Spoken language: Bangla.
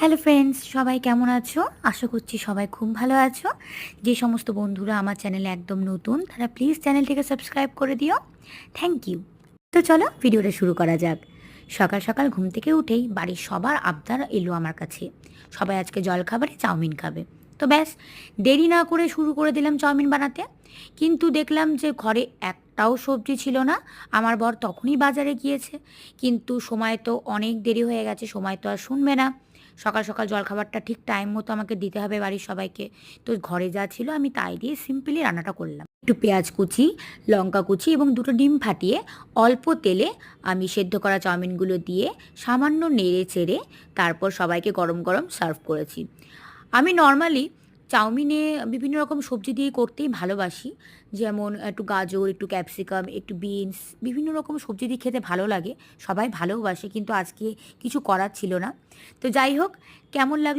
হ্যালো ফ্রেন্ডস, সবাই কেমন আছো? আশা করছি সবাই খুব ভালো আছো। যে সমস্ত বন্ধুরা আমার চ্যানেলে একদম নতুন তারা প্লিজ চ্যানেলটিকে সাবস্ক্রাইব করে দিও। Thank you. তো চলো ভিডিওটা শুরু করা যাক। সকাল সকাল ঘুম থেকে উঠেই বাড়ির সবার আবদার এলো আমার কাছে। সবাই আজকে জলখাবারে চাউমিন খাবে। তো ব্যাস, দেরি না করে শুরু করে দিলাম চাউমিন বানাতে। কিন্তু দেখলাম যে ঘরে একটাও সবজি ছিল না। আমার বর তখনই বাজারে গিয়েছে, কিন্তু সময় তো অনেক দেরি হয়ে গেছে, সময় তো আর শুনবে না। সকাল সকাল জলখাবারটা ঠিক টাইম মতো আমাকে দিতে হবে বাড়ির সবাইকে। তো ঘরে যা ছিল আমি তাই দিয়ে সিম্পলি রান্নাটা করলাম। একটু পেঁয়াজ কুচি, লঙ্কা কুচি এবং দুটো ডিম ফাটিয়ে অল্প তেলে আমি সেদ্ধ করা চাউমিনগুলো দিয়ে সামান্য নেড়ে চেড়ে তারপর সবাইকে গরম গরম সার্ভ করেছি। আমি নর্মালি চাউমিনে বিভিন্ন রকম সবজি দিয়ে করতেই ভালোবাসি। যেমন একটু গাজর, একটু ক্যাপসিকাম, একটু বিনস, বিভিন্ন রকম সবজি দিয়ে খেতে ভালো লাগে। সবাই ভালোবাসে, কিন্তু আজকে কিছু করার ছিল না। তো যাই হোক, কেমন লাগলো